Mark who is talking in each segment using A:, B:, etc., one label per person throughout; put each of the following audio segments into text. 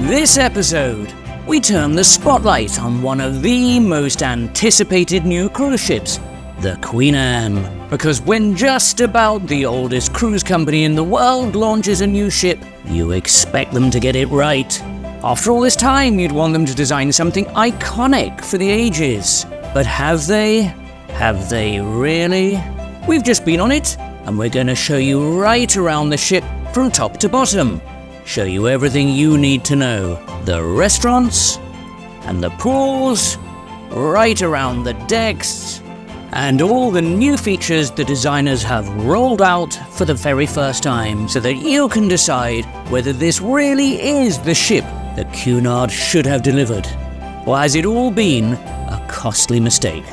A: This episode, we turn the spotlight on one of the most anticipated new cruise ships, the Queen Anne. Because when just about the oldest cruise company in the world launches a new ship, you expect them to get it right. After all this time, you'd want them to design something iconic for the ages. But have they? Have they really? We've just been on it, and we're going to show you right around the ship from top to bottom. Show you everything you need to know. The restaurants, and the pools, right around the decks, and all the new features the designers have rolled out for the very first time, so that you can decide whether this really is the ship that Cunard should have delivered, or has it all been a costly mistake?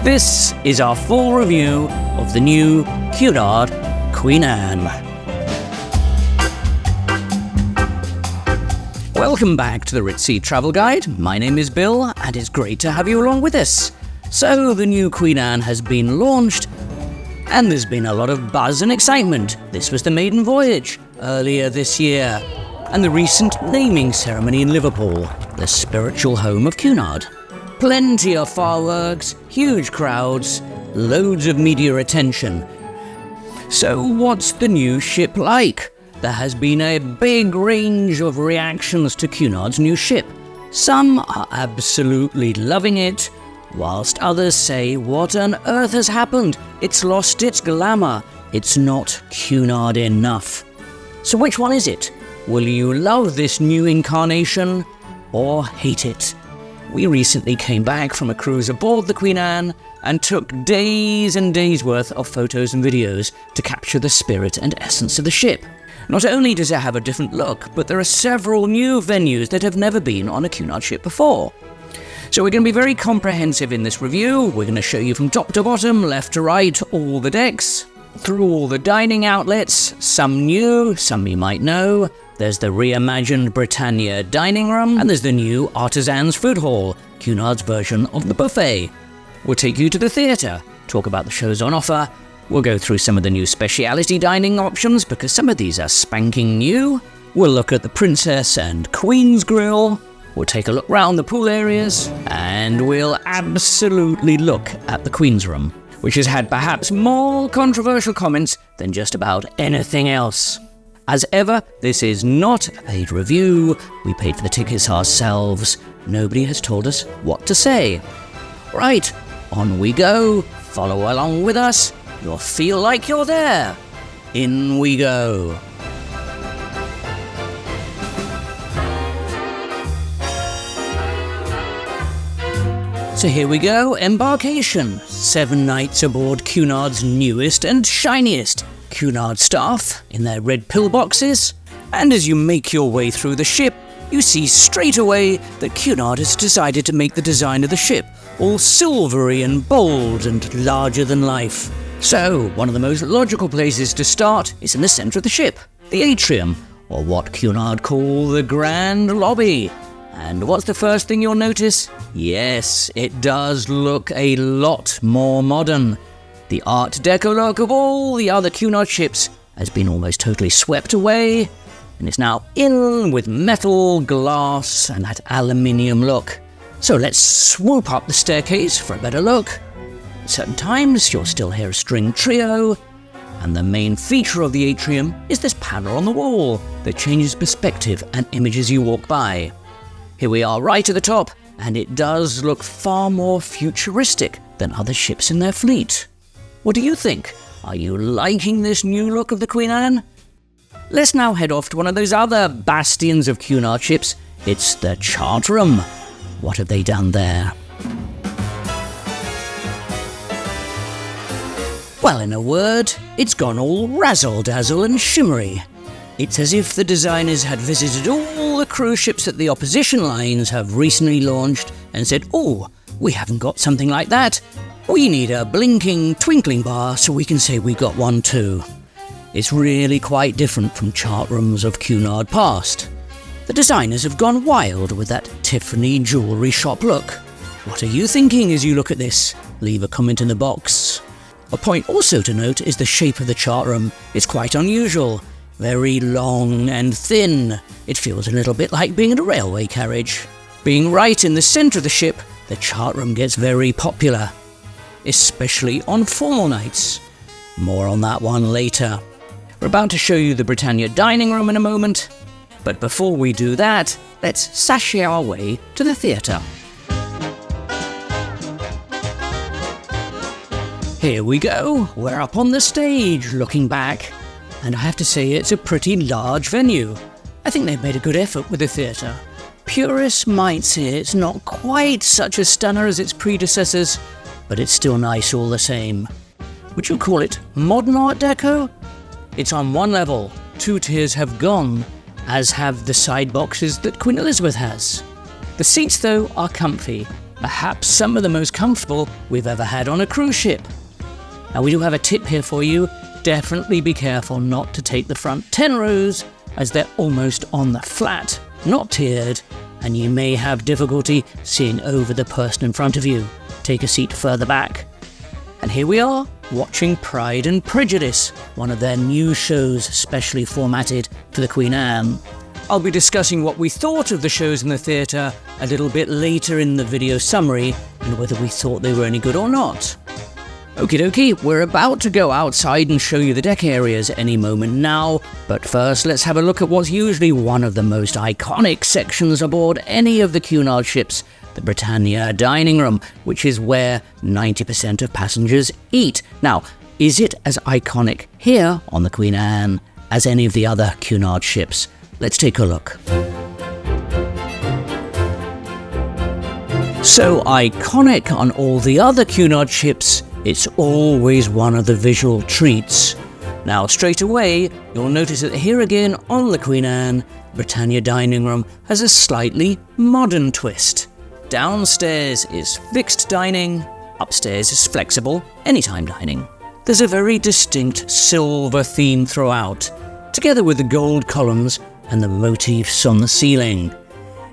A: This is our full review of the new Cunard Queen Anne. Welcome back to the Ritzy Travel Guide. My name is Bill, and it's great to have you along with us. So, the new Queen Anne has been launched, and there's been a lot of buzz and excitement. This was the maiden voyage earlier this year, and the recent naming ceremony in Liverpool, the spiritual home of Cunard. Plenty of fireworks, huge crowds, loads of media attention. So, what's the new ship like? There has been a big range of reactions to Cunard's new ship. Some are absolutely loving it, whilst others say, what on earth has happened? It's lost its glamour. It's not Cunard enough. So which one is it? Will you love this new incarnation or hate it? We recently came back from a cruise aboard the Queen Anne and took days and days worth of photos and videos to capture the spirit and essence of the ship. Not only does it have a different look, but there are several new venues that have never been on a Cunard ship before. So we're going to be very comprehensive in this review. We're going to show you from top to bottom, left to right, all the decks, through all the dining outlets, some new, some you might know. There's the reimagined Britannia dining room, and there's the new Artisans food hall, Cunard's version of the buffet. We'll take you to the theatre, talk about the shows on offer. We'll go through some of the new speciality dining options because some of these are spanking new. We'll look at the Princess and Queen's Grill. We'll take a look round the pool areas. And we'll absolutely look at the Queen's Room, which has had perhaps more controversial comments than just about anything else. As ever, this is not a paid review. We paid for the tickets ourselves. Nobody has told us what to say. Right, on we go. Follow along with us. You'll feel like you're there. In we go. So here we go, embarkation. 7 nights aboard Cunard's newest and shiniest. Cunard staff in their red pillboxes. And as you make your way through the ship, you see straight away that Cunard has decided to make the design of the ship all silvery and bold and larger than life. So, one of the most logical places to start is in the centre of the ship, the atrium, or what Cunard call the Grand Lobby. And what's the first thing you'll notice? Yes, it does look a lot more modern. The Art Deco look of all the other Cunard ships has been almost totally swept away, and is now in with metal, glass, and that aluminium look. So let's swoop up the staircase for a better look. At certain times, you'll still hear a string trio, and the main feature of the atrium is this panel on the wall that changes perspective and images you walk by. Here we are right at the top, and it does look far more futuristic than other ships in their fleet. What do you think? Are you liking this new look of the Queen Anne? Let's now head off to one of those other bastions of Cunard ships. It's the chart room. What have they done there? Well, in a word, it's gone all razzle-dazzle and shimmery. It's as if the designers had visited all the cruise ships that the opposition lines have recently launched and said, oh, we haven't got something like that. We need a blinking, twinkling bar so we can say we got one too. It's really quite different from chart rooms of Cunard past. The designers have gone wild with that Tiffany jewellery shop look. What are you thinking as you look at this? Leave a comment in the box. A point also to note is the shape of the chart room. It's quite unusual. Very long and thin. It feels a little bit like being in a railway carriage. Being right in the centre of the ship, the chart room gets very popular, especially on formal nights. More on that one later. We're about to show you the Britannia dining room in a moment, but before we do that, let's sashay our way to the theatre. Here we go, we're up on the stage looking back, and I have to say it's a pretty large venue. I think they've made a good effort with the theatre. Purists might say it's not quite such a stunner as its predecessors, but it's still nice all the same. Would you call it modern Art Deco? It's on one level, 2 tiers have gone, as have the side boxes that Queen Elizabeth has. The seats though are comfy, perhaps some of the most comfortable we've ever had on a cruise ship. Now we do have a tip here for you, definitely be careful not to take the front 10 rows as they're almost on the flat, not tiered, and you may have difficulty seeing over the person in front of you. Take a seat further back. And here we are, watching Pride and Prejudice, one of their new shows specially formatted for the Queen Anne. I'll be discussing what we thought of the shows in the theatre a little bit later in the video summary, and whether we thought they were any good or not. Okie dokie, we're about to go outside and show you the deck areas any moment now, but first let's have a look at what's usually one of the most iconic sections aboard any of the Cunard ships, the Britannia dining room, which is where 90% of passengers eat. Now, is it as iconic here on the Queen Anne as any of the other Cunard ships? Let's take a look. So iconic on all the other Cunard ships, it's always one of the visual treats. Now straight away, you'll notice that here again on the Queen Anne, Britannia dining room has a slightly modern twist. Downstairs is fixed dining, upstairs is flexible, anytime dining. There's a very distinct silver theme throughout, together with the gold columns and the motifs on the ceiling.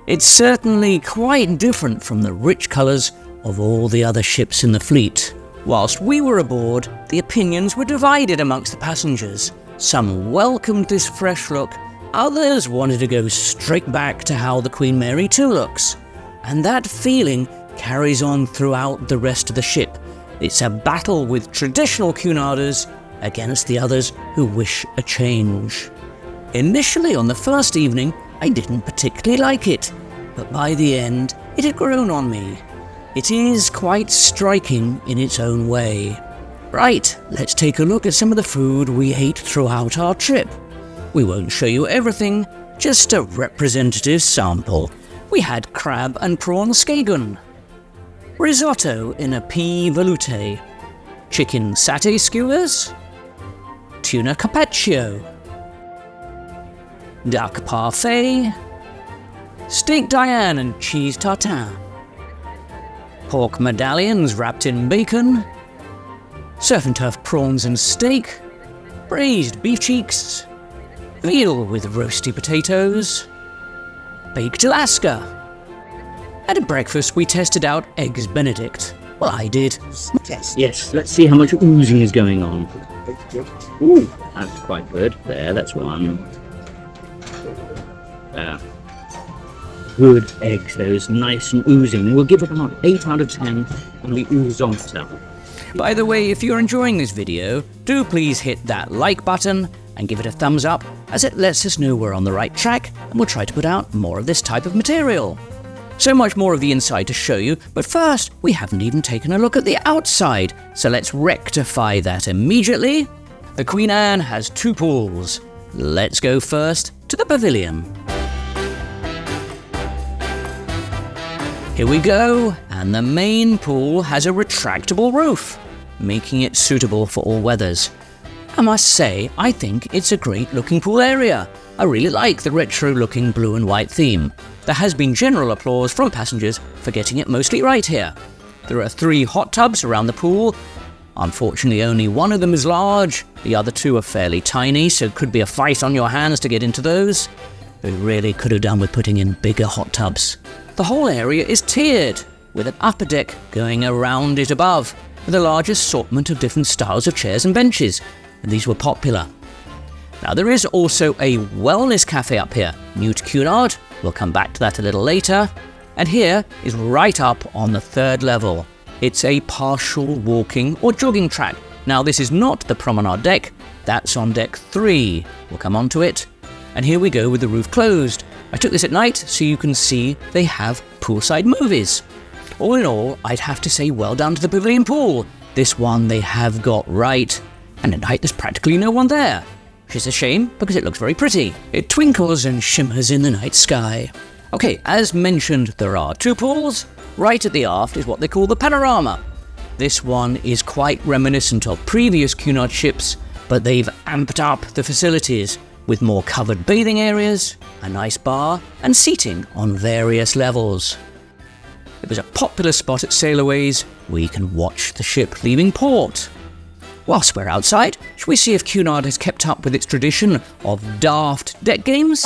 A: It's certainly quite different from the rich colours of all the other ships in the fleet. Whilst we were aboard, the opinions were divided amongst the passengers. Some welcomed this fresh look, others wanted to go straight back to how the Queen Mary 2 looks. And that feeling carries on throughout the rest of the ship. It's a battle with traditional Cunarders against the others who wish a change. Initially on the first evening, I didn't particularly like it, but by the end, it had grown on me. It is quite striking in its own way. Right, let's take a look at some of the food we ate throughout our trip. We won't show you everything, just a representative sample. We had crab and prawn scagun, risotto in a pea veloute, chicken satay skewers, tuna carpaccio, duck parfait, steak Diane and cheese tartare, pork medallions wrapped in bacon, surf and turf prawns and steak, braised beef cheeks, veal with roasty potatoes, baked Alaska. At a breakfast we tested out Eggs Benedict. Well, I did. Yes, let's see how much oozing is going on. Ooh, that's quite good. There, that's one. Good eggs, those nice and oozing. We'll give it about 8 out of 10 on the oozonster. By the way, if you're enjoying this video, do please hit that like button and give it a thumbs up, as it lets us know we're on the right track and we'll try to put out more of this type of material. So much more of the inside to show you, but first, we haven't even taken a look at the outside, so let's rectify that immediately. The Queen Anne has 2 pools. Let's go first to the pavilion. Here we go, and the main pool has a retractable roof, making it suitable for all weathers. I must say, I think it's a great looking pool area. I really like the retro looking blue and white theme. There has been general applause from passengers for getting it mostly right here. There are 3 hot tubs around the pool. Unfortunately, only one of them is large, the other 2 are fairly tiny, so it could be a fight on your hands to get into those. We really could have done with putting in bigger hot tubs. The whole area is tiered, with an upper deck going around it above, with a large assortment of different styles of chairs and benches, and these were popular. Now there is also a wellness cafe up here, new to Cunard. We'll come back to that a little later. And here is right up on the 3rd level. It's a partial walking or jogging track. Now this is not the promenade deck, that's on deck 3. We'll come on to it. And here we go with the roof closed. I took this at night so you can see they have poolside movies. All in all, I'd have to say well done to the pavilion pool. This one they have got right. And at night there's practically no one there. Which is a shame because it looks very pretty. It twinkles and shimmers in the night sky. Okay, as mentioned, there are 2 pools. Right at the aft is what they call the panorama. This one is quite reminiscent of previous Cunard ships, but they've amped up the facilities with more covered bathing areas, a nice bar, and seating on various levels. It was a popular spot at sailorways where you can watch the ship leaving port. Whilst we're outside, shall we see if Cunard has kept up with its tradition of daft deck games?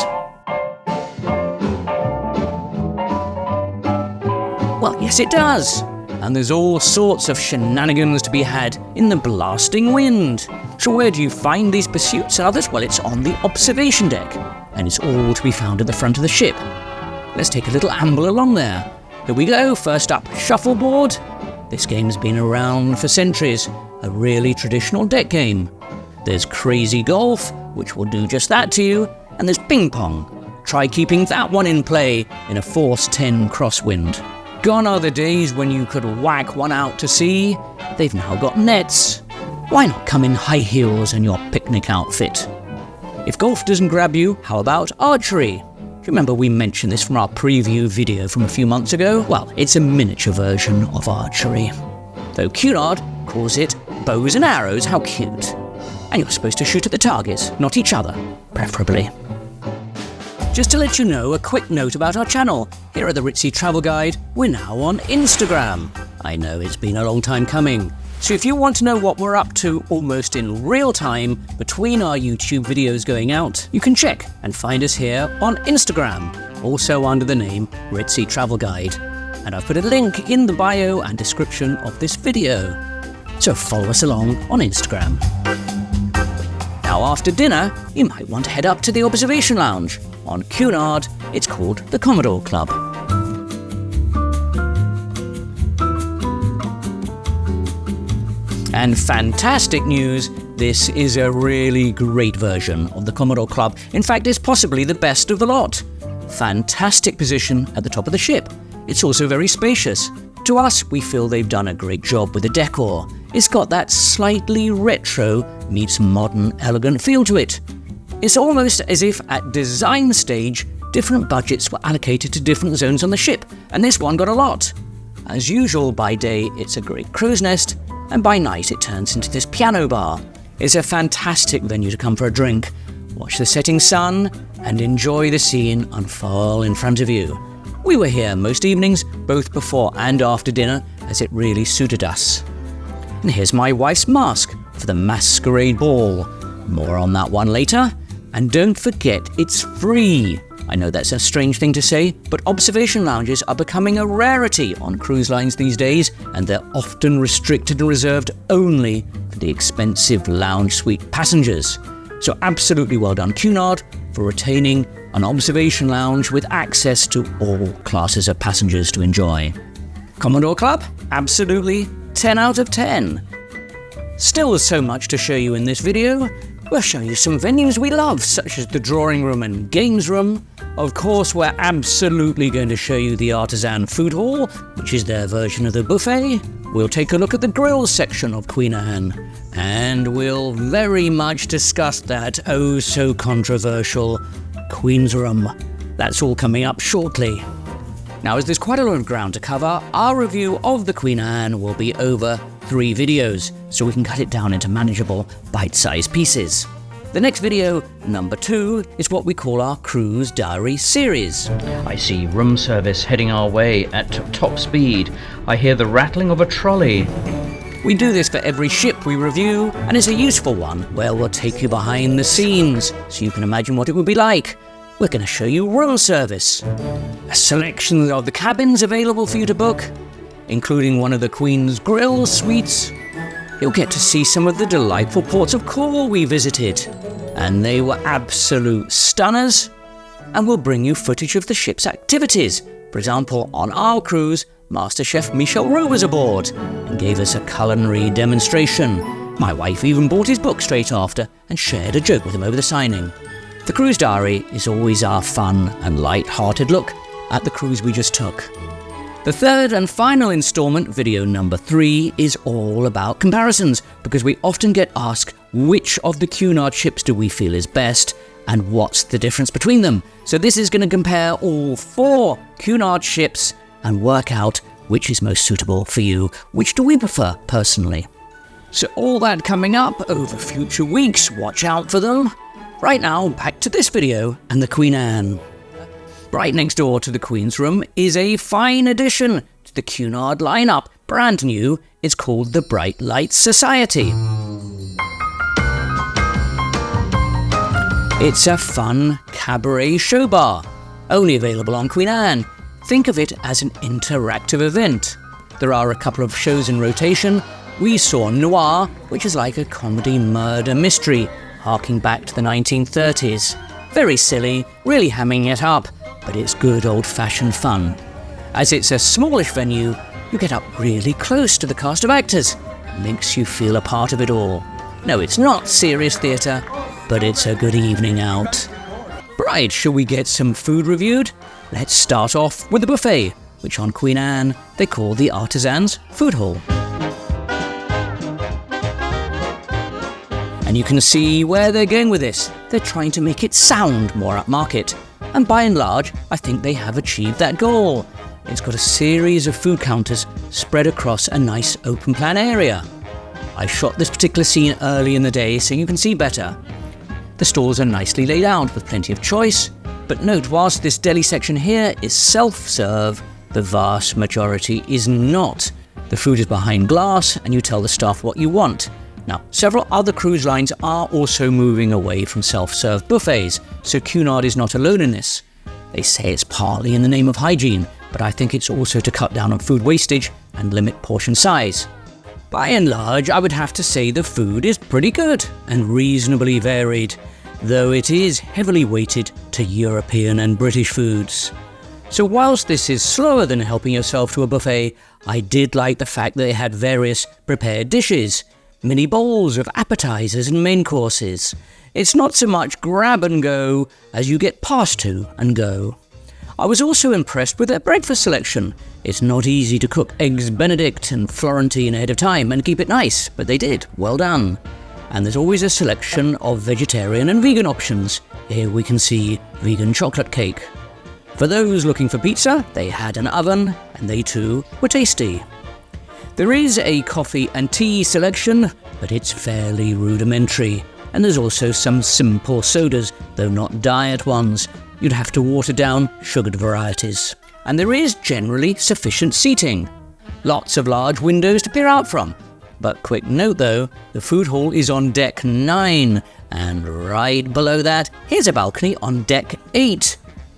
A: Well, yes it does. And there's all sorts of shenanigans to be had in the blasting wind. So where do you find these pursuits and others? Well, it's on the observation deck, and it's all to be found at the front of the ship. Let's take a little amble along there. Here we go, first up, shuffleboard. This game's been around for centuries, a really traditional deck game. There's crazy golf, which will do just that to you, and there's ping pong. Try keeping that one in play in a force 10 crosswind. Gone are the days when you could whack one out to sea. They've now got nets. Why not come in high heels and your picnic outfit? If golf doesn't grab you, how about archery? Do you remember we mentioned this from our preview video from a few months ago? Well, it's a miniature version of archery. Though Cunard calls it bows and arrows, how cute. And you're supposed to shoot at the target, not each other, preferably. Just to let you know, a quick note about our channel. Here at the Ritzy Travel Guide, we're now on Instagram. I know it's been a long time coming. So if you want to know what we're up to almost in real time between our YouTube videos going out, you can check and find us here on Instagram, also under the name Ritzy Travel Guide. And I've put a link in the bio and description of this video. So follow us along on Instagram. Now after dinner, you might want to head up to the observation lounge. On Cunard, it's called the Commodore Club. And fantastic news, this is a really great version of the Commodore Club. In fact, it's possibly the best of the lot. Fantastic position at the top of the ship. It's also very spacious. To us, we feel they've done a great job with the decor. It's got that slightly retro meets modern elegant feel to it. It's almost as if at design stage, different budgets were allocated to different zones on the ship, and this one got a lot. As usual, by day it's a great crow's nest, and by night it turns into this piano bar. It's a fantastic venue to come for a drink, watch the setting sun, and enjoy the scene unfurl in front of you. We were here most evenings, both before and after dinner, as it really suited us. And here's my wife's mask for the masquerade ball. More on that one later. And don't forget, it's free. I know that's a strange thing to say, but observation lounges are becoming a rarity on cruise lines these days, and they're often restricted and reserved only for the expensive lounge suite passengers. So absolutely well done, Cunard, for retaining an observation lounge with access to all classes of passengers to enjoy. Commodore Club? Absolutely 10 out of 10. Still so much to show you in this video. We'll show you some venues we love, such as the drawing room and games room. Of course, we're absolutely going to show you the Artisan food hall, which is their version of the buffet. We'll take a look at the grills section of Queen Anne. And we'll very much discuss that oh so controversial Queen's Room. That's all coming up shortly. Now, as there's quite a lot of ground to cover, our review of the Queen Anne will be over 3 videos, so we can cut it down into manageable, bite-sized pieces. The next video, number 2, is what we call our Cruise Diary series. I see room service heading our way at top speed. I hear the rattling of a trolley. We do this for every ship we review, and it's a useful one where we'll take you behind the scenes so you can imagine what it would be like. We're going to show you room service, a selection of the cabins available for you to book, including one of the Queen's Grill suites. You'll get to see some of the delightful ports of call we visited, and they were absolute stunners, and we'll bring you footage of the ship's activities. For example, on our cruise, Master Chef Michel Roux was aboard and gave us a culinary demonstration. My wife even bought his book straight after and shared a joke with him over the signing. The Cruise Diary is always our fun and light-hearted look at the cruise we just took. The third and final instalment, video number 3, is all about comparisons, because we often get asked which of the Cunard ships do we feel is best and what's the difference between them. So this is going to compare all 4 Cunard ships and work out which is most suitable for you. Which do we prefer personally? So all that coming up over future weeks, watch out for them. Right now, back to this video and the Queen Anne. Right next door to the Queen's Room is a fine addition to the Cunard lineup. Brand new, it's called the Bright Light Society. It's a fun cabaret show bar, only available on Queen Anne. Think of it as an interactive event. There are a couple of shows in rotation. We saw Noir, which is like a comedy murder mystery, harking back to the 1930s. Very silly, really hamming it up, but it's good old-fashioned fun. As it's a smallish venue, you get up really close to the cast of actors. Makes you feel a part of it all. No, it's not serious theatre, but it's a good evening out. Right, shall we get some food reviewed? Let's start off with the buffet, which on Queen Anne they call the Artisans Food Hall. And you can see where they're going with this. They're trying to make it sound more upmarket. And by and large, I think they have achieved that goal. It's got a series of food counters spread across a nice open plan area. I shot this particular scene early in the day so you can see better. The stalls are nicely laid out with plenty of choice, but note, whilst this deli section here is self-serve, the vast majority is not. The food is behind glass and you tell the staff what you want. Now, several other cruise lines are also moving away from self-serve buffets, so Cunard is not alone in this. They say it's partly in the name of hygiene, but I think it's also to cut down on food wastage and limit portion size. By and large, I would have to say the food is pretty good and reasonably varied, though it is heavily weighted to European and British foods. So whilst this is slower than helping yourself to a buffet, I did like the fact that they had various prepared dishes, mini bowls of appetizers and main courses. It's not so much grab and go as you get passed to and go. I was also impressed with their breakfast selection. It's not easy to cook eggs Benedict and Florentine ahead of time and keep it nice, but they did. Well done. And there's always a selection of vegetarian and vegan options. Here we can see vegan chocolate cake. For those looking for pizza, they had an oven, and they too were tasty. There is a coffee and tea selection, but it's fairly rudimentary. And there's also some simple sodas, though not diet ones. You'd have to water down sugared varieties. And there is generally sufficient seating. Lots of large windows to peer out from. But quick note though, the food hall is on deck 9, and right below that, here's a balcony on deck 8.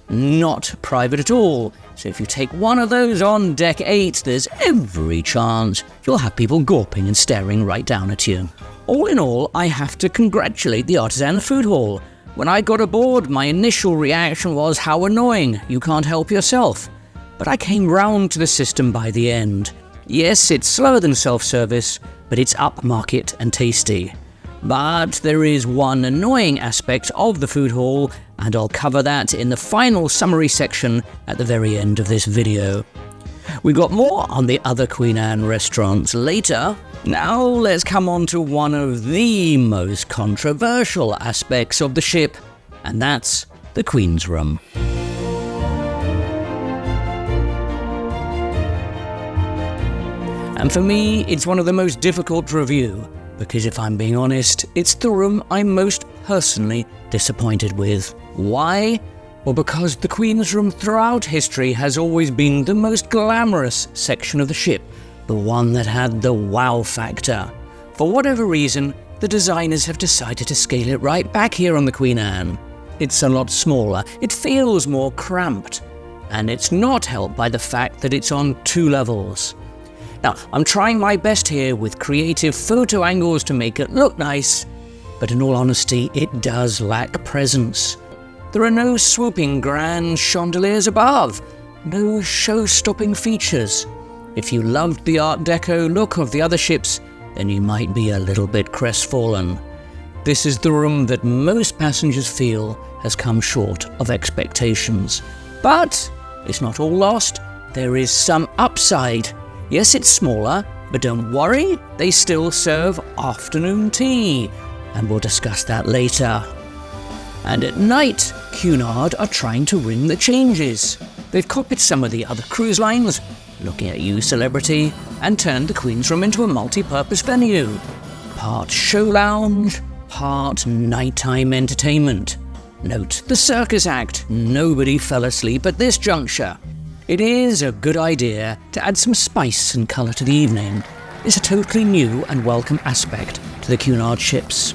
A: Not private at all. So if you take one of those on deck 8, there's every chance you'll have people gawping and staring right down at you. All in all, I have to congratulate the Artisan Food Hall. When I got aboard, my initial reaction was how annoying, you can't help yourself. But I came round to the system by the end. Yes, it's slower than self-service, but it's upmarket and tasty. But there is one annoying aspect of the food hall, and I'll cover that in the final summary section at the very end of this video. We got more on the other Queen Anne restaurants later. Now let's come on to one of the most controversial aspects of the ship, and that's the Queen's Room. And for me, it's one of the most difficult to review, because if I'm being honest, it's the room I'm most personally disappointed with. Why? Well, because the Queen's Room throughout history has always been the most glamorous section of the ship, the one that had the wow factor. For whatever reason, the designers have decided to scale it right back here on the Queen Anne. It's a lot smaller, it feels more cramped, and it's not helped by the fact that it's on 2 levels. Now, I'm trying my best here with creative photo angles to make it look nice, but in all honesty, it does lack presence. There are no swooping grand chandeliers above, no show-stopping features. If you loved the Art Deco look of the other ships, then you might be a little bit crestfallen. This is the room that most passengers feel has come short of expectations. But it's not all lost. There is some upside. Yes, it's smaller, but don't worry, they still serve afternoon tea, and we'll discuss that later. And at night, Cunard are trying to ring the changes. They've copied some of the other cruise lines, looking at you, celebrity, and turned the Queen's Room into a multi-purpose venue. Part show lounge, part nighttime entertainment. Note the circus act. Nobody fell asleep at this juncture. It is a good idea to add some spice and colour to the evening. It's a totally new and welcome aspect to the Cunard ships.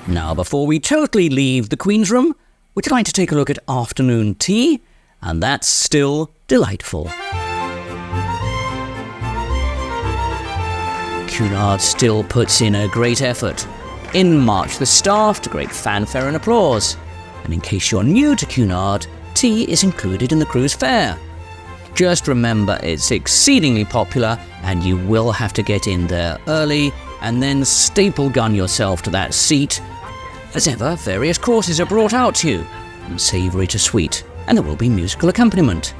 A: Now, before we totally leave the Queen's Room, would you like to take a look at afternoon tea? And that's still delightful. Cunard still puts in a great effort. In march the staff to great fanfare and applause. And in case you're new to Cunard, tea is included in the cruise fare. Just remember it's exceedingly popular and you will have to get in there early and then staple gun yourself to that seat. As ever, various courses are brought out to you, from savoury to sweet, and there will be musical accompaniment.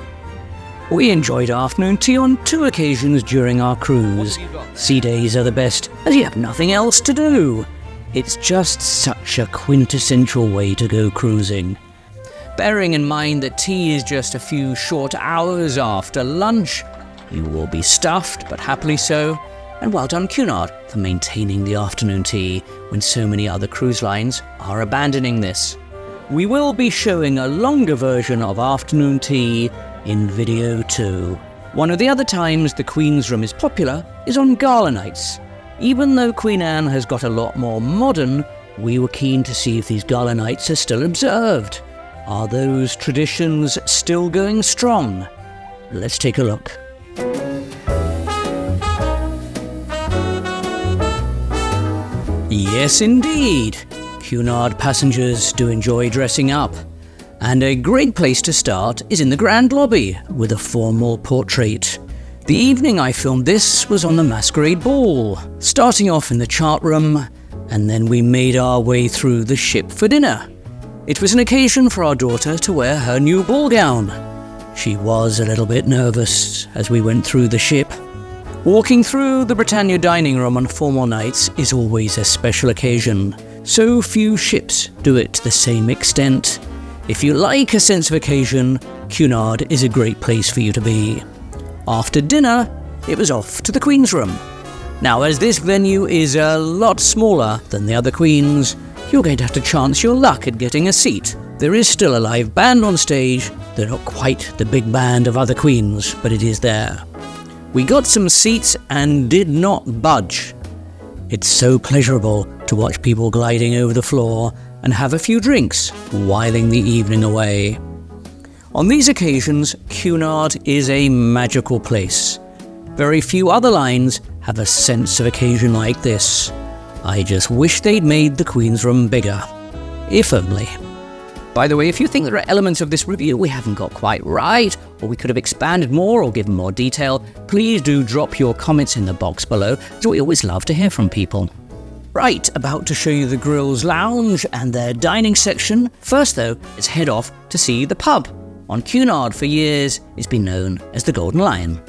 A: We enjoyed afternoon tea on 2 occasions during our cruise. Sea days are the best, as you have nothing else to do. It's just such a quintessential way to go cruising. Bearing in mind that tea is just a few short hours after lunch, you will be stuffed, but happily so, and well done Cunard for maintaining the afternoon tea when so many other cruise lines are abandoning this. We will be showing a longer version of afternoon tea in video too. One of the other times the Queen's Room is popular is on Gala Nights. Even though Queen Anne has got a lot more modern, we were keen to see if these Gala Nights are still observed. Are those traditions still going strong? Let's take a look. Yes, indeed. Cunard passengers do enjoy dressing up. And a great place to start is in the Grand Lobby with a formal portrait. The evening I filmed this was on the Masquerade Ball, starting off in the chart room, and then we made our way through the ship for dinner. It was an occasion for our daughter to wear her new ball gown. She was a little bit nervous as we went through the ship. Walking through the Britannia dining room on formal nights is always a special occasion. So few ships do it to the same extent. If you like a sense of occasion, Cunard is a great place for you to be. After dinner, it was off to the Queen's Room. Now, as this venue is a lot smaller than the other Queens, you're going to have to chance your luck at getting a seat. There is still a live band on stage. They're not quite the big band of other Queens, but it is there. We got some seats and did not budge. It's so pleasurable to watch people gliding over the floor and have a few drinks, whiling the evening away. On these occasions, Cunard is a magical place. Very few other lines have a sense of occasion like this. I just wish they'd made the Queen's Room bigger. If only. By the way, if you think there are elements of this review we haven't got quite right, or we could have expanded more or given more detail, please do drop your comments in the box below, as we always love to hear from people. Right, about to show you the Grills Lounge and their dining section. First though, let's head off to see the pub. On Cunard for years, it's been known as the Golden Lion.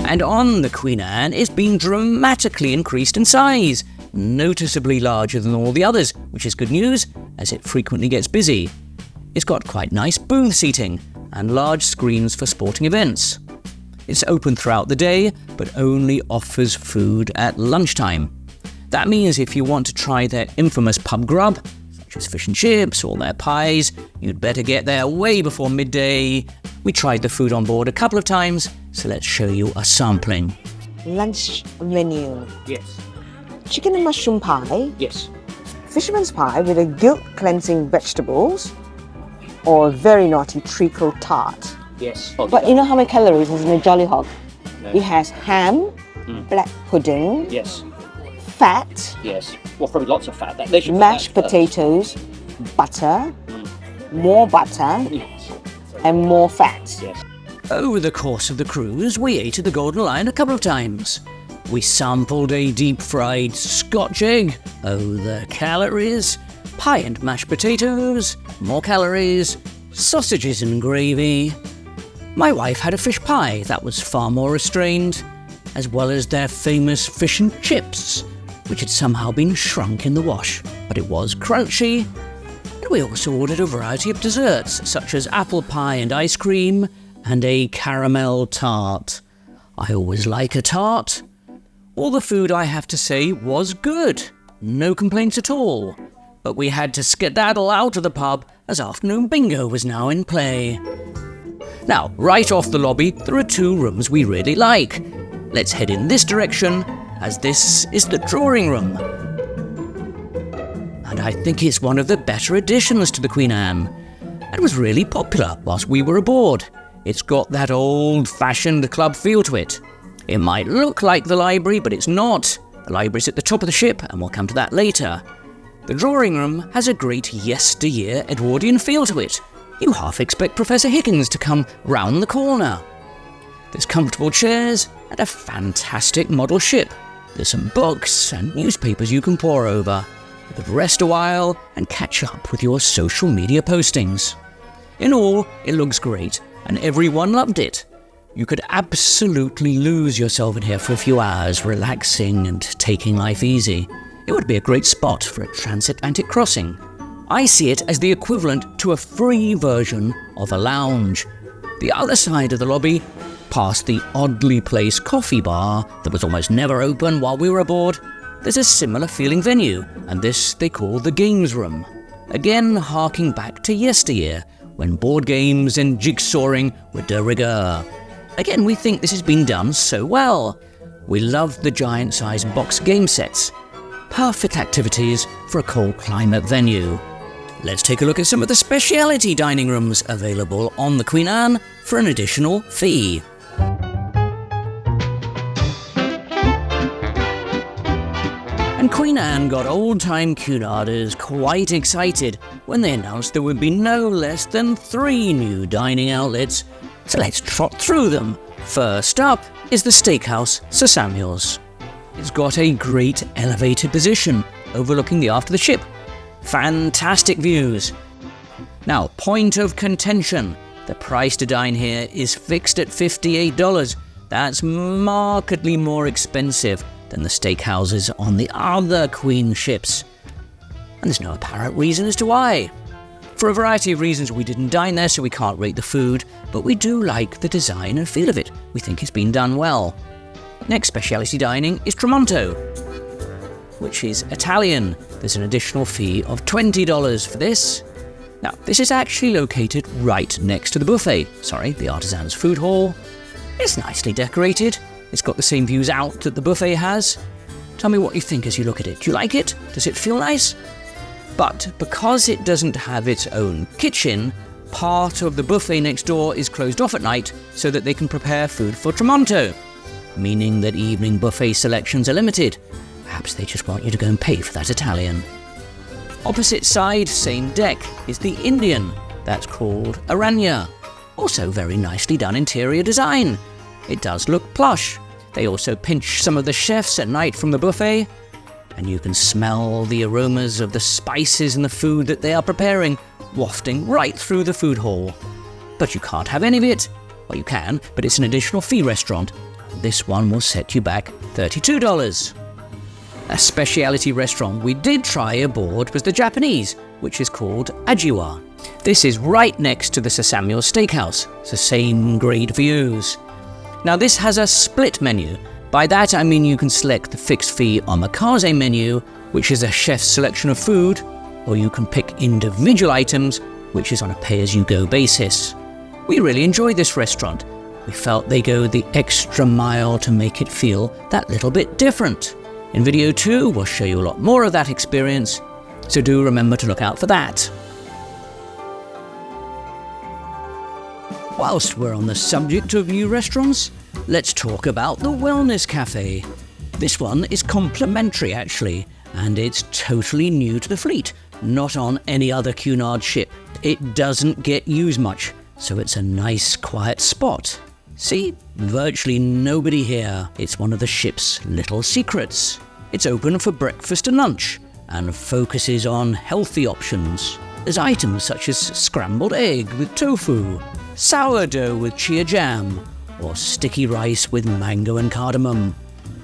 A: And on the Queen Anne, it's been dramatically increased in size, noticeably larger than all the others, which is good news, as it frequently gets busy. It's got quite nice booth seating, and large screens for sporting events. It's open throughout the day, but only offers food at lunchtime. That means if you want to try their infamous pub grub, such as fish and chips or their pies, you'd better get there way before midday. We tried the food on board a couple of times, so let's show you a sampling.
B: Lunch menu.
A: Yes.
B: Chicken and mushroom pie.
A: Yes.
B: Fisherman's pie with a guilt cleansing vegetables. Or very naughty treacle tart.
A: Yes.
B: But you know how many calories is in a Jolly Hog? It has ham, black pudding,
C: Yes.
B: fat,
C: Yes. Well, probably lots of fat. They should put
B: mashed
C: that first.
B: potatoes, butter, more butter,
C: Yes.
B: and more fat.
C: Yes.
A: Over the course of the cruise, we ate at the Golden Lion a couple of times. We sampled a deep-fried Scotch egg. Oh, the calories. Pie and mashed potatoes. More calories. Sausages and gravy. My wife had a fish pie that was far more restrained, as well as their famous fish and chips, which had somehow been shrunk in the wash, but it was crunchy. And we also ordered a variety of desserts, such as apple pie and ice cream, and a caramel tart. I always like a tart. All the food, I have to say, was good. No complaints at all. But we had to skedaddle out of the pub as afternoon bingo was now in play. Now, right off the lobby, there are two rooms we really like. Let's head in this direction, as this is the drawing room. And I think it's one of the better additions to the Queen Anne. It was really popular whilst we were aboard. It's got that old-fashioned club feel to it. It might look like the library, but it's not. The library's at the top of the ship, and we'll come to that later. The drawing room has a great yesteryear Edwardian feel to it. You half expect Professor Higgins to come round the corner. There's comfortable chairs and a fantastic model ship. There's some books and newspapers you can pore over. You could rest a while and catch up with your social media postings. In all, it looks great, and everyone loved it. You could absolutely lose yourself in here for a few hours, relaxing and taking life easy. It would be a great spot for a transatlantic crossing. I see it as the equivalent to a free version of a lounge. The other side of the lobby, past the oddly placed coffee bar that was almost never open while we were aboard, there's a similar feeling venue, and this they call the games room. Again, harking back to yesteryear, when board games and jigsawing were de rigueur. Again, we think this has been done so well. We love the giant-sized box game sets. Perfect activities for a cold climate venue. Let's take a look at some of the speciality dining rooms available on the Queen Anne for an additional fee. And Queen Anne got old-time Cunarders quite excited when they announced there would be no less than 3 new dining outlets. So let's trot through them. First up is the Steakhouse Sir Samuel's. It's got a great elevated position overlooking the aft of the ship. Fantastic views. Now, point of contention. The price to dine here is fixed at $58. That's markedly more expensive than the steakhouses on the other Queen ships. And there's no apparent reason as to why. For a variety of reasons, we didn't dine there, so we can't rate the food, but we do like the design and feel of it. We think it's been done well. Next speciality dining is Tramonto, which is Italian. There's an additional fee of $20 for this. Now, this is actually located right next to the buffet. The Artisans food hall. It's nicely decorated. It's got the same views out that the buffet has. Tell me what you think as you look at it. Do you like it? Does it feel nice? But because it doesn't have its own kitchen, part of the buffet next door is closed off at night so that they can prepare food for Tramonto, meaning that evening buffet selections are limited. Perhaps they just want you to go and pay for that Italian. Opposite side, same deck, is the Indian. That's called Aranya. Also very nicely done interior design. It does look plush. They also pinch some of the chefs at night from the buffet, and you can smell the aromas of the spices in the food that they are preparing, wafting right through the food hall. But you can't have any of it. Well, you can, but it's an additional fee restaurant. This one will set you back $32. A speciality restaurant we did try aboard was the Japanese, which is called Ajiwa. This is right next to the Sir Samuel's Steakhouse. It's the same great views. Now this has a split menu. By that I mean you can select the fixed fee omakase menu, which is a chef's selection of food, or you can pick individual items, which is on a pay-as-you-go basis. We really enjoyed this restaurant. We felt they go the extra mile to make it feel that little bit different. In video 2, we'll show you a lot more of that experience, so do remember to look out for that. Whilst we're on the subject of new restaurants, let's talk about the Wellness Cafe. This one is complimentary actually, and it's totally new to the fleet, not on any other Cunard ship. It doesn't get used much, so it's a nice quiet spot. See, virtually nobody here. It's one of the ship's little secrets. It's open for breakfast and lunch, and focuses on healthy options. There's items such as scrambled egg with tofu, sourdough with chia jam, or sticky rice with mango and cardamom.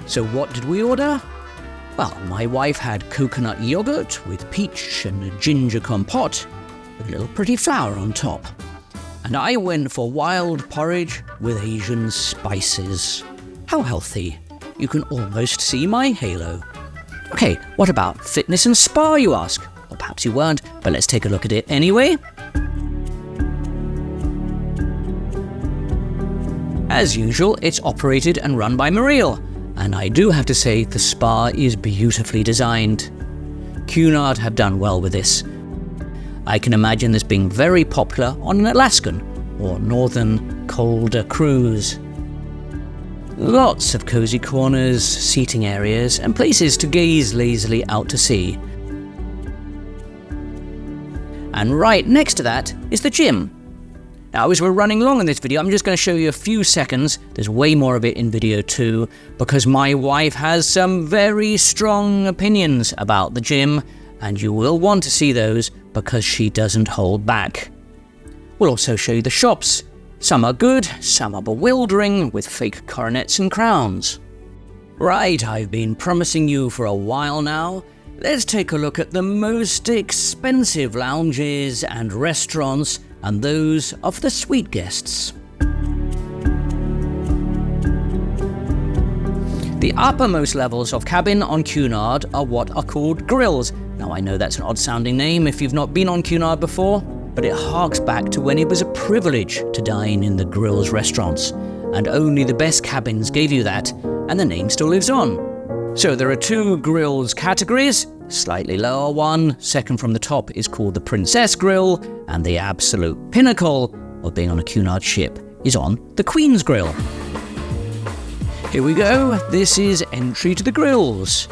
A: So what did we order? Well, my wife had coconut yogurt with peach and a ginger compote with a little pretty flower on top. And I went for wild porridge with Asian spices. How healthy. You can almost see my halo. Okay, what about fitness and spa, you ask? Or perhaps you weren't, but let's take a look at it anyway. As usual, it's operated and run by Mareel, and I do have to say the spa is beautifully designed. Cunard have done well with this. I can imagine this being very popular on an Alaskan or northern colder cruise. Lots of cozy corners, seating areas, and places to gaze lazily out to sea. And right next to that is the gym. Now, as we're running long in this video, I'm just going to show you a few seconds. There's way more of it in video 2, because my wife has some very strong opinions about the gym, and you will want to see those because she doesn't hold back. We'll also show you the shops. Some are good, some are bewildering, with fake coronets and crowns. Right, I've been promising you for a while now. Let's take a look at the most expensive lounges and restaurants, and those of the suite guests. The uppermost levels of cabin on Cunard are what are called grills. Now, I know that's an odd-sounding name if you've not been on Cunard before, but it harks back to when it was a privilege to dine in the grills restaurants, and only the best cabins gave you that, and the name still lives on. So there are 2 grills categories. Slightly lower one, second from the top, is called the Princess Grill, and the absolute pinnacle of being on a Cunard ship is on the Queen's Grill. Here we go, this is entry to the grills.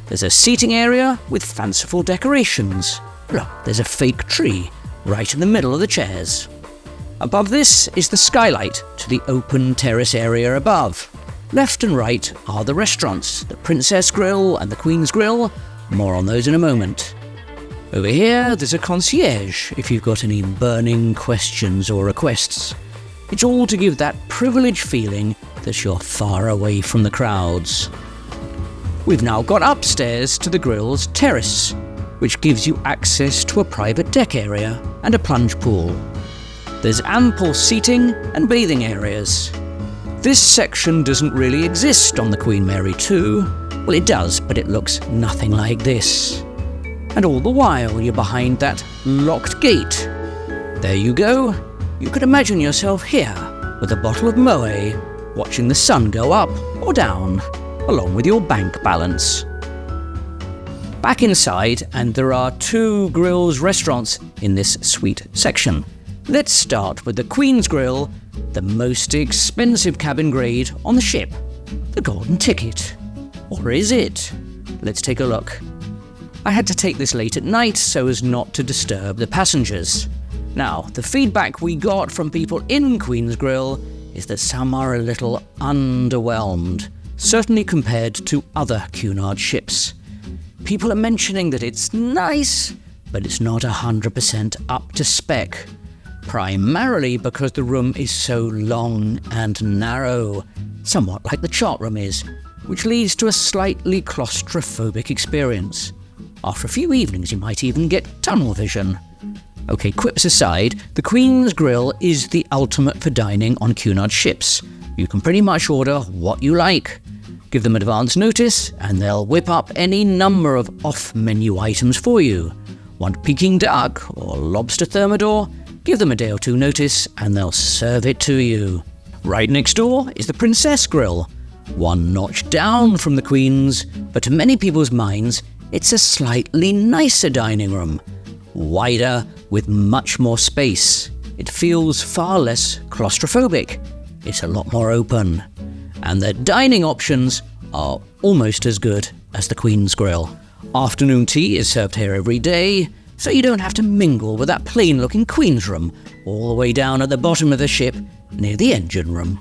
A: There's a seating area with fanciful decorations. Look, there's a fake tree right in the middle of the chairs. Above this is the skylight to the open terrace area above. Left and right are the restaurants, the Princess Grill and the Queen's Grill. More on those in a moment. Over here, there's a concierge if you've got any burning questions or requests. It's all to give that privileged feeling that you're far away from the crowds. We've now got upstairs to the grill's terrace, which gives you access to a private deck area and a plunge pool. There's ample seating and bathing areas. This section doesn't really exist on the Queen Mary 2. Well, it does, but it looks nothing like this. And all the while, you're behind that locked gate. There you go. You could imagine yourself here, with a bottle of Moët, watching the sun go up or down, along with your bank balance. Back inside, and there are 2 grills restaurants in this suite section. Let's start with the Queen's Grill, the most expensive cabin grade on the ship, the Golden Ticket. Or is it? Let's take a look. I had to take this late at night so as not to disturb the passengers. Now, the feedback we got from people in Queen's Grill is that some are a little underwhelmed, certainly compared to other Cunard ships. People are mentioning that it's nice, but it's not 100% up to spec. Primarily because the room is so long and narrow, somewhat like the chart room is, which leads to a slightly claustrophobic experience. After a few evenings, you might even get tunnel vision. Okay, quips aside, the Queen's Grill is the ultimate for dining on Cunard ships. You can pretty much order what you like. Give them advance notice, and they'll whip up any number of off-menu items for you. Want Peking duck or lobster thermidor? Give them a day or 2 notice, and they'll serve it to you. Right next door is the Princess Grill. One notch down from the Queen's, but to many people's minds, it's a slightly nicer dining room. Wider, with much more space. It feels far less claustrophobic. It's a lot more open. and their dining options are almost as good as the Queen's Grill. Afternoon tea is served here every day, so you don't have to mingle with that plain-looking Queen's room all the way down at the bottom of the ship near the engine room.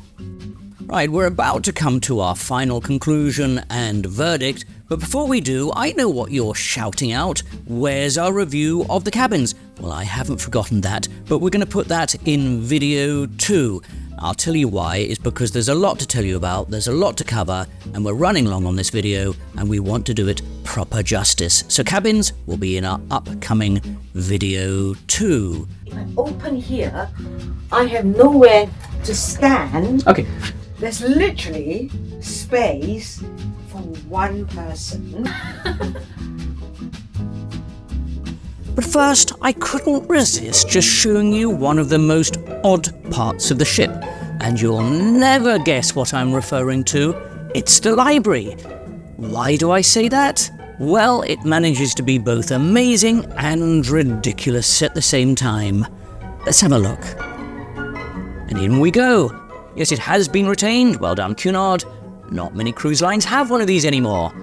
A: Right, we're about to come to our final conclusion and verdict, but before we do, I know what you're shouting out. Where's our review of the cabins? Well, I haven't forgotten that, but we're going to put that in video 2. I'll tell you why. It's because there's a lot to tell you about, there's a lot to cover, and we're running long on this video, and we want to do it proper justice. So cabins will be in our upcoming video 2.
B: If I open here, I have nowhere to stand.
A: Okay.
B: There's literally space for one person.
A: But first, I couldn't resist just showing you one of the most odd parts of the ship, and you'll never guess what I'm referring to. It's the library. Why do I say that? Well, it manages to be both amazing and ridiculous at the same time. Let's have a look. And in we go. Yes, it has been retained. Well done, Cunard. Not many cruise lines have one of these anymore.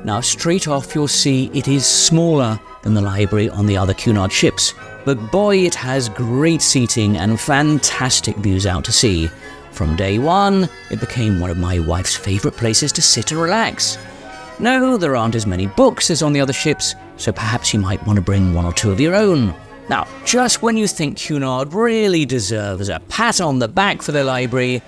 A: Now, straight off, you'll see it is smaller than the library on the other Cunard ships. But boy, it has great seating and fantastic views out to sea. From day one, it became one of my wife's favourite places to sit and relax. No, there aren't as many books as on the other ships, so perhaps you might want to bring one or two of your own. Now, just when you think Cunard really deserves a pat on the back for the library,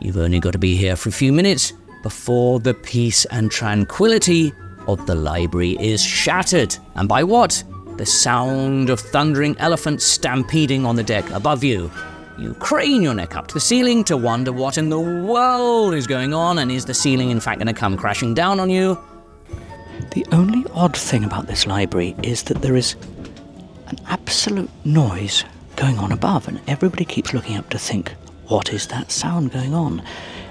A: you've only got to be here for a few minutes before the peace and tranquility of the library is shattered. And by what? The sound of thundering elephants stampeding on the deck above you. You crane your neck up to the ceiling to wonder what in the world is going on, and is the ceiling in fact going to come crashing down on you? The only odd thing about this library is that there is an absolute noise going on above, and everybody keeps looking up to think, what is that sound going on?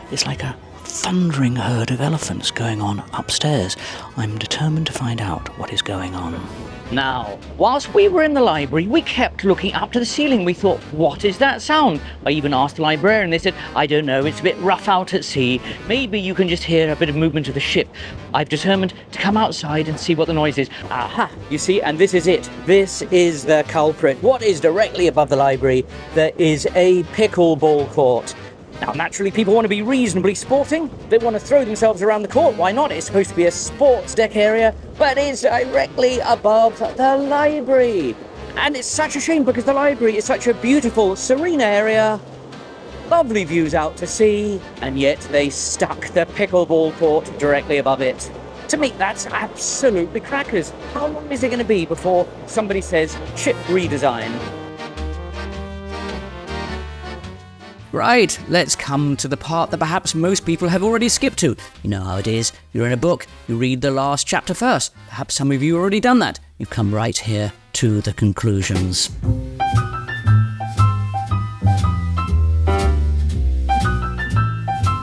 A: It's like a thundering herd of elephants going on upstairs. I'm determined to find out what is going on. Now, whilst we were in the library, we kept looking up to the ceiling. We thought, what is that sound? I even asked the librarian. They said, I don't know, it's a bit rough out at sea. Maybe you can just hear a bit of movement of the ship. I've determined to come outside and see what the noise is. Aha, you see, and this is it. This is the culprit. What is directly above the library? There is a pickleball court. Now, naturally, people want to be reasonably sporting. They want to throw themselves around the court. Why not? It's supposed to be a sports deck area, but it's directly above the library. And it's such a shame because the library is such a beautiful, serene area. Lovely views out to sea, and yet they stuck the pickleball court directly above it. To me, that's absolutely crackers. How long is it going to be before somebody says ship redesign? Right, let's come to the part that perhaps most people have already skipped to. You know how it is. You're in a book, you read the last chapter first. Perhaps some of you have already done that. You've come right here to the conclusions.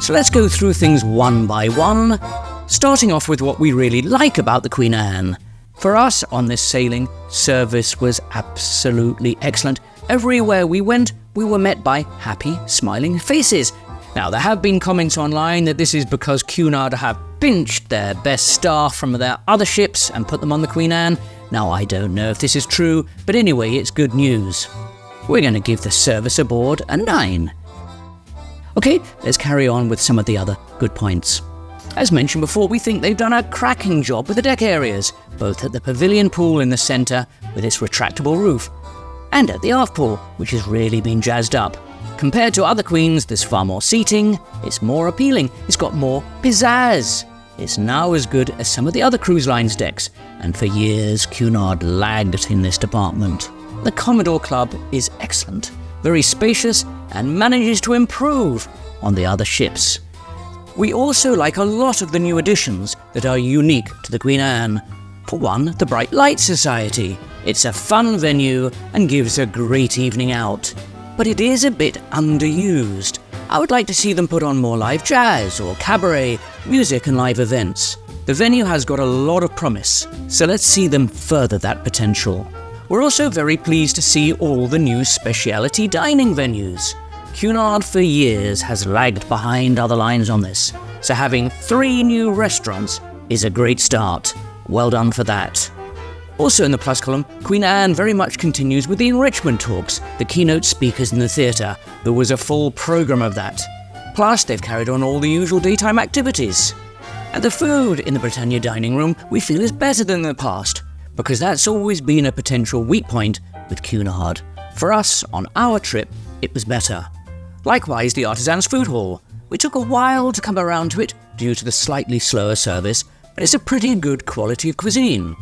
A: So let's go through things one by one, starting off with what we really like about the Queen Anne. For us on this sailing, service was absolutely excellent. Everywhere we went, we were met by happy, smiling faces. Now, there have been comments online that this is because Cunard have pinched their best staff from their other ships and put them on the Queen Anne. Now, I don't know if this is true, but anyway, it's good news. We're going to give the service aboard a 9. Okay, let's carry on with some of the other good points. As mentioned before, we think they've done a cracking job with the deck areas, both at the pavilion pool in the centre with its retractable roof, and at the aft pool, which has really been jazzed up. Compared to other queens, there's far more seating, it's more appealing, it's got more pizzazz. It's now as good as some of the other cruise lines' decks, and for years Cunard lagged in this department. The Commodore Club is excellent, very spacious, and manages to improve on the other ships. We also like a lot of the new additions that are unique to the Queen Anne. For one, the Bright Light Society. It's a fun venue and gives a great evening out. But it is a bit underused. I would like to see them put on more live jazz or cabaret, music and live events. The venue has got a lot of promise, so let's see them further that potential. We're also very pleased to see all the new speciality dining venues. Cunard for years has lagged behind other lines on this, so having 3 new restaurants is a great start. Well done for that. Also in the plus column, Queen Anne very much continues with the enrichment talks, the keynote speakers in the theatre. There was a full programme of that. Plus, they've carried on all the usual daytime activities. And the food in the Britannia dining room we feel is better than in the past, because that's always been a potential weak point with Cunard. For us, on our trip, it was better. Likewise, the Artisans food hall. We took a while to come around to it due to the slightly slower service, but it's a pretty good quality of cuisine.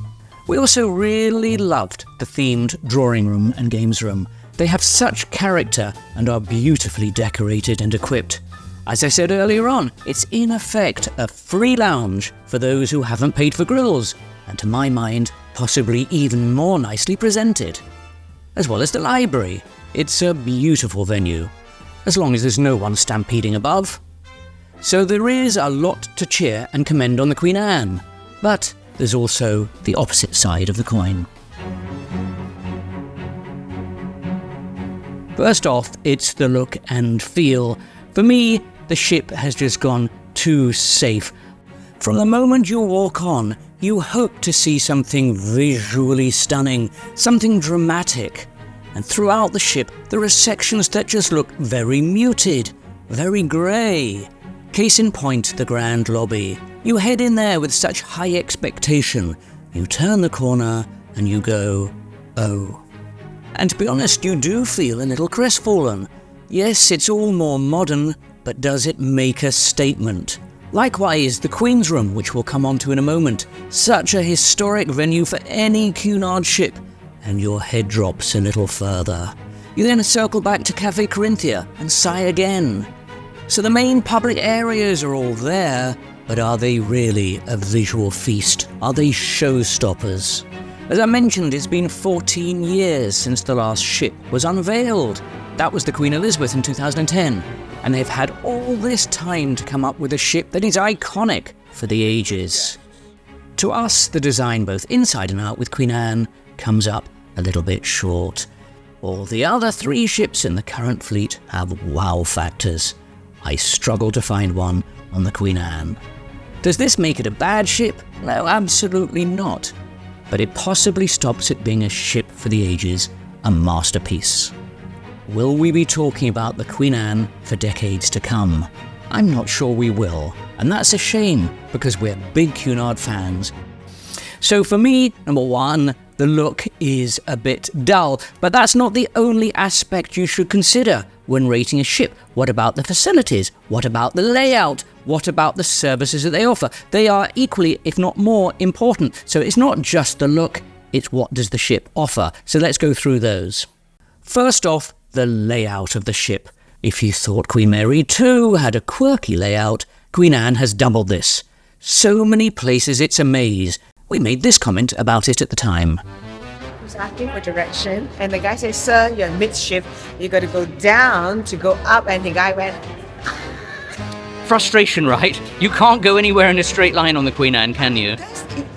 A: We also really loved the themed drawing room and games room. They have such character and are beautifully decorated and equipped. As I said earlier on, it's in effect a free lounge for those who haven't paid for grills, and to my mind, possibly even more nicely presented. As well as the library. It's a beautiful venue, as long as there's no one stampeding above. So there is a lot to cheer and commend on the Queen Anne, but there's also the opposite side of the coin. First off, it's the look and feel. For me, the ship has just gone too safe. From the moment you walk on, you hope to see something visually stunning, something dramatic. And throughout the ship, there are sections that just look very muted, very grey. Case in point, the grand lobby. You head in there with such high expectation. You turn the corner and you go, oh. And to be honest, you do feel a little crestfallen. Yes, it's all more modern, but does it make a statement? Likewise, the Queen's Room, which we'll come on to in a moment. Such a historic venue for any Cunard ship. And your head drops a little further. You then circle back to Cafe Corinthia and sigh again. So the main public areas are all there, but are they really a visual feast? Are they showstoppers? As I mentioned, it's been 14 years since the last ship was unveiled. That was the Queen Elizabeth in 2010, and they've had all this time to come up with a ship that is iconic for the ages. To us, the design both inside and out with Queen Anne comes up a little bit short. All the other 3 ships in the current fleet have wow factors. I struggle to find one on the Queen Anne. Does this make it a bad ship? No, absolutely not. But it possibly stops it being a ship for the ages, a masterpiece. Will we be talking about the Queen Anne for decades to come? I'm not sure we will, and that's a shame because we're big Cunard fans. So for me, number 1, the look is a bit dull, but that's not the only aspect you should consider when rating a ship. What about the facilities? What about the layout? What about the services that they offer? They are equally, if not more, important. So it's not just the look, it's what does the ship offer. So let's go through those. First off, the layout of the ship. If you thought Queen Mary II had a quirky layout, Queen Anne has doubled this. So many places it's a maze. We made this comment about it at the time.
D: I was asking for direction, and the guy said, "Sir, you're mid-shift. You got to go down to go up." And the guy went,
A: Frustration, right? You can't go anywhere in a straight line on the Queen Anne, can you?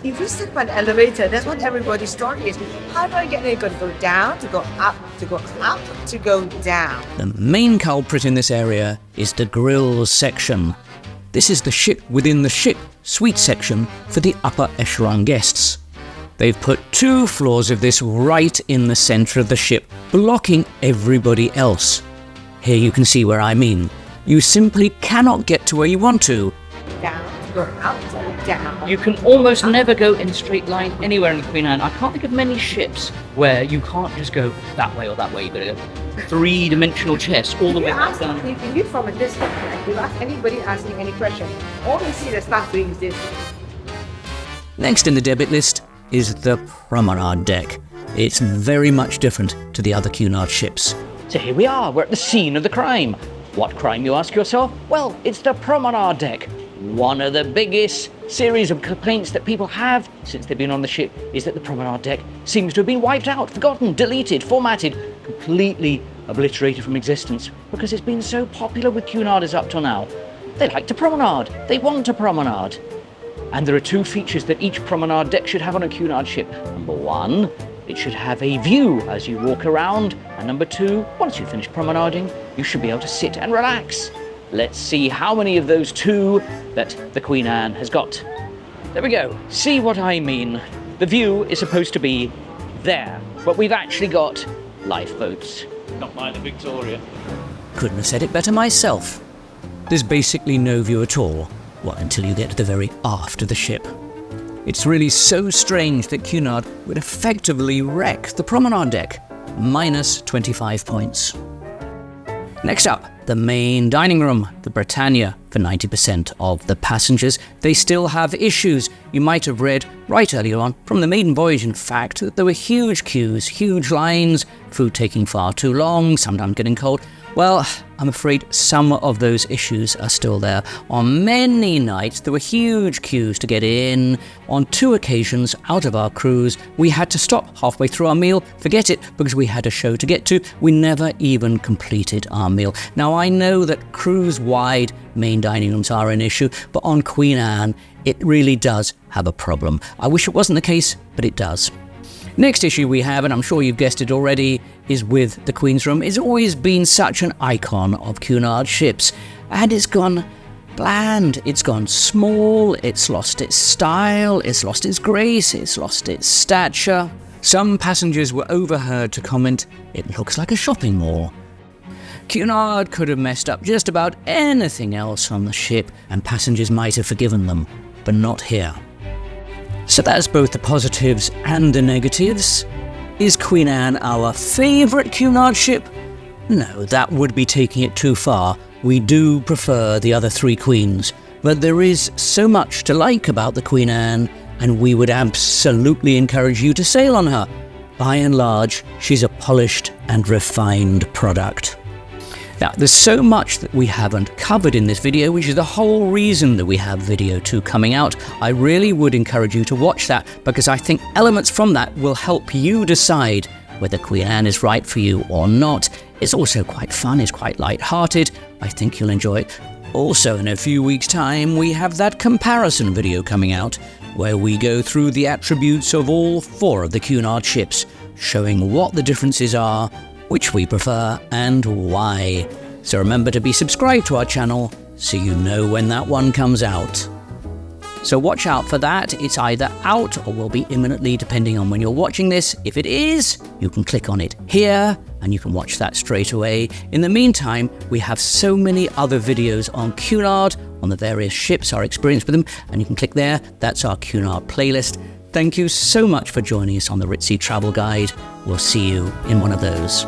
D: if you sit by an elevator, that's what everybody's story is. How do I get there? You got to go down, to go up, to go up, to go down.
A: The main culprit in this area is the grills section. This is the ship within the ship suite section for the upper echelon guests. They've put 2 floors of this right in the centre of the ship, blocking everybody else. Here you can see where I mean. You simply cannot get to where you want to.
D: Down, to go up, down.
C: You can almost never go in a straight line anywhere in the Queen Anne. I can't think of many ships where you can't just go that way or that way. You've got to go 3-dimensional chess all the way back down.
D: If you from a distance, right, you ask anybody asking any question, all you see the staff doing is this.
A: Next in the debit list is the promenade deck. It's very much different to the other Cunard ships.
C: So here we are, we're at the scene of the crime. What crime, you ask yourself? Well, it's the promenade deck. One of the biggest series of complaints that people have since they've been on the ship is that the promenade deck seems to have been wiped out, forgotten, deleted, formatted, completely obliterated from existence because it's been so popular with Cunarders up till now. They like to promenade. They want to promenade. And there are 2 features that each promenade deck should have on a Cunard ship. Number 1, it should have a view as you walk around. And number 2, once you finish promenading, you should be able to sit and relax. Let's see how many of those 2 that the Queen Anne has got. There we go. See what I mean? The view is supposed to be there, but we've actually got lifeboats. Not mine, the Victoria.
A: Couldn't have said it better myself. There's basically no view at all, well, until you get to the very aft of the ship. It's really so strange that Cunard would effectively wreck the promenade deck, minus 25 points. Next up, the main dining room, the Britannia. For 90% of the passengers, they still have issues. You might have read right earlier on from the maiden voyage, in fact, that there were huge queues, huge lines, food taking far too long, sometimes getting cold. Well, I'm afraid some of those issues are still there. On many nights, there were huge queues to get in. On 2 occasions out of our cruise, we had to stop halfway through our meal. Forget it, because we had a show to get to. We never even completed our meal. Now, I know that cruise-wide main dining rooms are an issue, but on Queen Anne, it really does have a problem. I wish it wasn't the case, but it does. Next issue we have, and I'm sure you've guessed it already, is with the Queen's Room. It's always been such an icon of Cunard ships, and it's gone bland, it's gone small, it's lost its style, it's lost its grace, it's lost its stature. Some passengers were overheard to comment, "It looks like a shopping mall." Cunard could have messed up just about anything else on the ship, and passengers might have forgiven them, but not here. So that's both the positives and the negatives. Is Queen Anne our favourite Cunard ship? No, that would be taking it too far. We do prefer the other 3 queens, but there is so much to like about the Queen Anne, and we would absolutely encourage you to sail on her. By and large, she's a polished and refined product. Now, there's so much that we haven't covered in this video, which is the whole reason that we have video 2 coming out. I really would encourage you to watch that, because I think elements from that will help you decide whether Queen Anne is right for you or not. It's also quite fun, it's quite light-hearted. I think you'll enjoy it. Also, in a few weeks' time, we have that comparison video coming out, where we go through the attributes of all 4 of the Cunard ships, showing what the differences are, which we prefer, and why. So remember to be subscribed to our channel so you know when that one comes out. So watch out for that. It's either out or will be imminently, depending on when you're watching this. If it is, you can click on it here and you can watch that straight away. In the meantime, we have so many other videos on Cunard, on the various ships, our experience with them, and you can click there. That's our Cunard playlist. Thank you so much for joining us on the Ritzy Travel Guide. We'll see you in one of those.